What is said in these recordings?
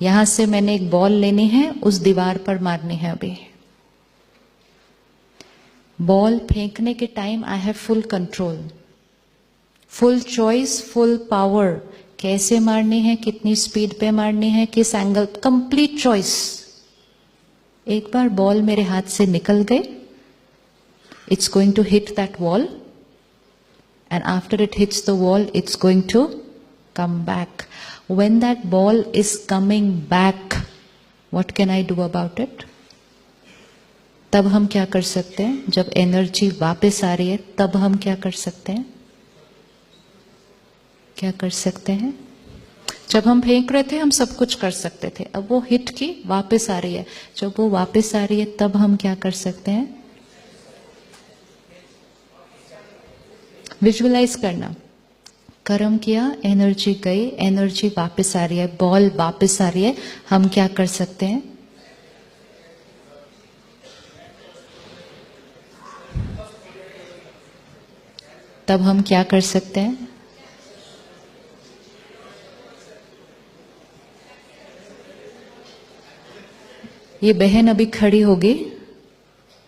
यहां से मैंने एक बॉल लेनी है, उस दीवार पर मारनी है। अभी बॉल फेंकने के time I have full control, full choice, full power. कैसे मारनी है, कितनी स्पीड पे मारनी है, किस एंगल, कंप्लीट चॉइस। एक बार बॉल मेरे हाथ से निकल गई, it's going to hit that wall, and after it hits the wall, it's going to come back. When that ball is coming back, what can I do about it? तब हम क्या कर सकते हैं? जब एनर्जी वापस आ रही है, तब हम क्या कर सकते हैं? क्या कर सकते हैं? जब हम फेंक रहे थे, हम सब कुछ कर सकते थे। अब वो हिट की वापस आ रही है, जब वो वापस आ रही है, तब हम क्या कर सकते हैं? विजुअलाइज करना। कर्म किया, एनर्जी गई, एनर्जी वापस आ रही है, बॉल वापस आ रही है, हम क्या कर सकते हैं? तब हम क्या कर सकते हैं? ये बहन अभी खड़ी होगी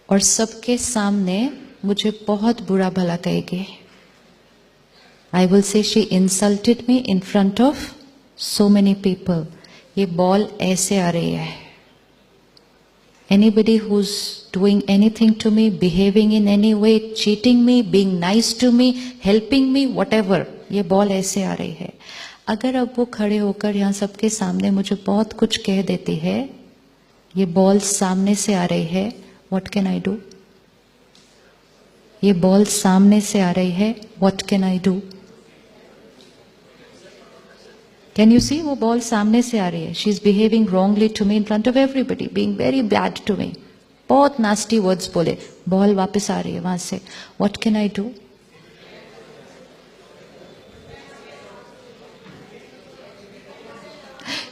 और सबके सामने मुझे बहुत बुरा भला कहेगी। I will say she insulted me in front of so many people. ये बॉल ऐसे आ रही है। Anybody who's doing anything to me, behaving in any way, cheating me, being nice to me, helping me, whatever, ये ball ऐसे आ रही है। अगर अब वो खड़े होकर यहाँ सबके सामने मुझे बहुत कुछ कह देती है, ये बॉल सामने से आ रही है, what can I do? ये बॉल सामने से आ रही है, what can I do? Can you see? वो बॉल सामने से आ रही है। She is behaving wrongly to me in front of everybody, being very bad to me. बहुत nasty words बोले, बॉल वापस आ रही है वहां से। What can I do?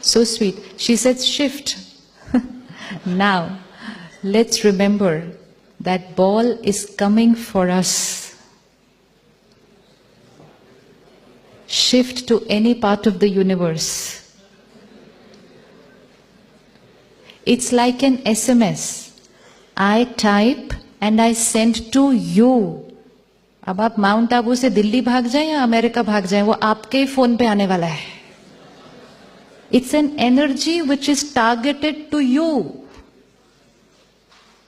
So sweet. She said shift. Now, let's remember that ball is coming for us. Shift to any part of the universe. It's like an SMS. I type and I send to you. अब आप mount Abu से दिल्ली भाग जाएं या America भाग जाएं, वो आपके ही फोन पे आने वाला है। It's an energy which is targeted to you.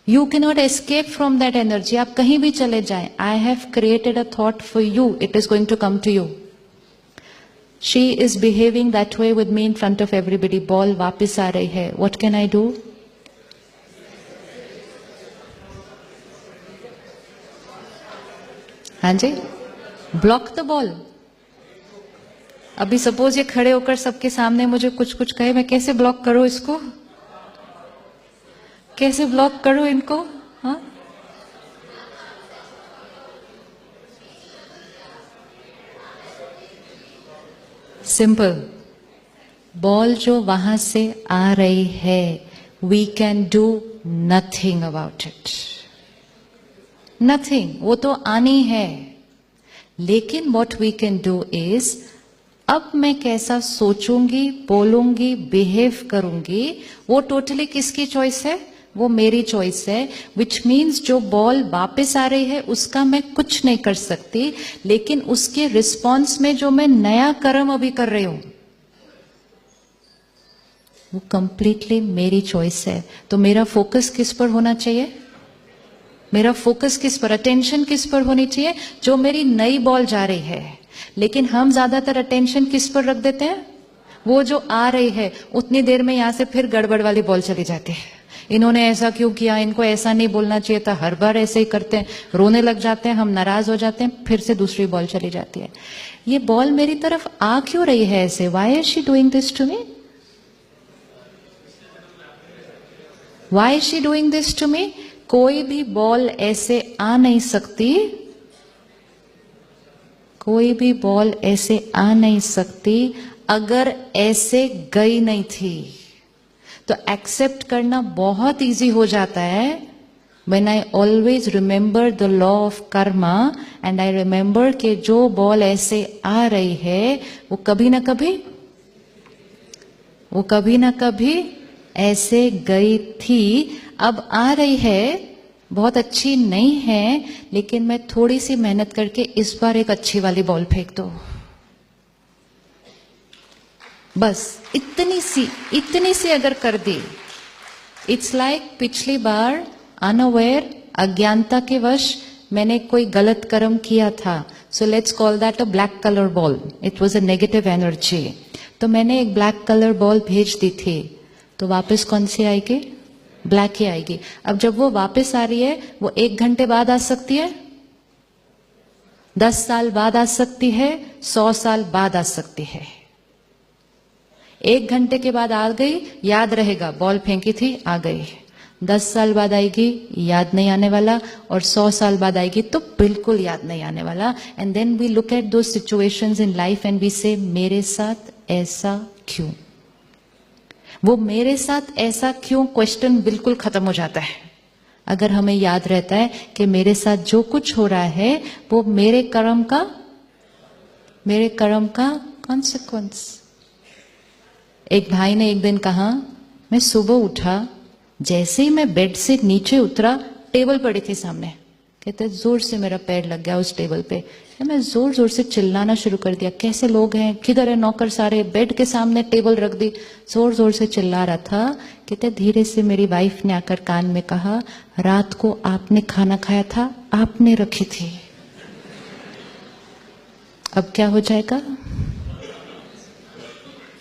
You cannot escape from that energy. आप कहीं भी चले जाएं, I have created a thought for you. It is going to come to you. She is behaving that way with me in front of everybody. Ball वापस आ रही है. What can I do? हाँ जी, block the ball. अभी suppose ये खड़े होकर सबके सामने मुझे कुछ कुछ कहे, मैं कैसे ब्लॉक करूं इसको? कैसे ब्लॉक करूं इनको? हाँ, सिंपल। बॉल जो वहां से आ रही है, we can do nothing about it, nothing. वो तो आनी है, लेकिन what we can do is, अब मैं कैसा सोचूंगी, बोलूंगी, बिहेव करूंगी, वो टोटली किसकी चॉइस है? वो मेरी चॉइस है। विच मीन्स जो बॉल वापस आ रही है उसका मैं कुछ नहीं कर सकती, लेकिन उसके रिस्पॉन्स में जो मैं नया कर्म अभी कर रही हूं, वो कंप्लीटली मेरी चॉइस है। तो मेरा फोकस किस पर होना चाहिए? मेरा फोकस किस पर, अटेंशन किस पर होनी चाहिए? जो मेरी नई बॉल जा रही है। लेकिन हम ज्यादातर अटेंशन किस पर रख देते हैं? वो जो आ रही है, उतनी देर में यहां से फिर गड़बड़ वाली बॉल चली जाती है। इन्होंने ऐसा क्यों किया, इनको ऐसा नहीं बोलना चाहिए था, हर बार ऐसे ही करते हैं, रोने लग जाते हैं, हम नाराज हो जाते हैं, फिर से दूसरी बॉल चली जाती है। ये बॉल मेरी तरफ आ क्यों रही है ऐसे? Why is she doing this to me? Why is she doing this to me? कोई भी बॉल ऐसे आ नहीं सकती, कोई भी बॉल ऐसे आ नहीं सकती अगर ऐसे गई नहीं थी। तो एक्सेप्ट करना बहुत इजी हो जाता है when I always remember the law of karma and I remember कि जो बॉल ऐसे आ रही है वो कभी ना कभी वो कभी ना कभी ऐसे गई थी, अब आ रही है, बहुत अच्छी नहीं है, लेकिन मैं थोड़ी सी मेहनत करके इस बार एक अच्छी वाली बॉल फेंक दो, बस इतनी सी अगर कर दी। इट्स लाइक पिछली बार अनअवेयर, अज्ञानता के वश मैंने कोई गलत कर्म किया था, so let's call that a black colour ball, it was a negative energy. तो मैंने एक ब्लैक कलर बॉल भेज दी थी, तो वापस कौन सी आएगी? ब्लैक ही आएगी। अब जब वो वापस आ रही है, वो 1 घंटे बाद आ सकती है, 10 साल बाद आ सकती है, 100 साल बाद आ सकती है। 1 घंटे के बाद आ गई, याद रहेगा, बॉल फेंकी थी, आ गई। 10 साल बाद आएगी, याद नहीं आने वाला, और 100 साल बाद आएगी तो बिल्कुल याद नहीं आने वाला। And then we look at those situations in life and we say मेरे साथ ऐसा क्यों? वो मेरे साथ ऐसा क्यों क्वेश्चन बिल्कुल खत्म हो जाता है अगर हमें याद रहता है कि मेरे साथ जो कुछ हो रहा है वो मेरे कर्म का कॉन्सिक्वेंस। एक भाई ने एक दिन कहा, मैं सुबह उठा, जैसे ही मैं बेड से नीचे उतरा, टेबल पड़ी थी सामने, कहते जोर से मेरा पैर लग गया उस टेबल पे, मैं जोर जोर से चिल्लाना शुरू कर दिया, कैसे लोग हैं, किधर है नौकर सारे, बेड के सामने टेबल रख दी, जोर जोर से चिल्ला रहा था। कहते धीरे से मेरी वाइफ ने आकर कान में कहा, रात को आपने खाना खाया था, आपने रखी थी। अब क्या हो जाएगा?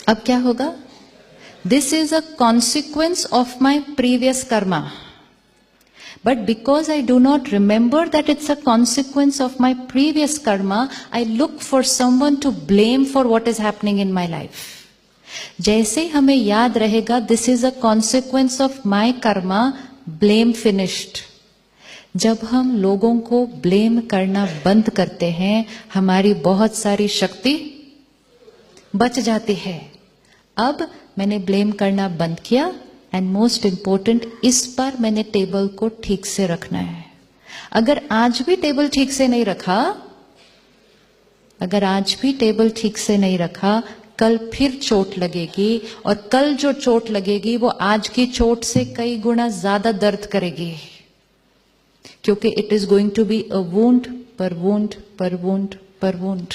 अब क्या होगा? This is a consequence of my previous Karma, but because I do not remember that it's a consequence of my previous karma, I look for someone to blame for what is happening in my life. जैसे हमें याद रहेगा this is a consequence of my karma, blame finished. जब हम लोगों को blame करना बंद करते हैं, हमारी बहुत सारी शक्ति बच जाती है। अब मैंने ब्लेम करना बंद किया, एंड मोस्ट इंपॉर्टेंट, इस पर मैंने टेबल को ठीक से रखना है। अगर आज भी टेबल ठीक से नहीं रखा, कल फिर चोट लगेगी, और कल जो चोट लगेगी वो आज की चोट से कई गुना ज्यादा दर्द करेगी, क्योंकि it is going to be a wound पर वुंड पर वुंड पर वुंड।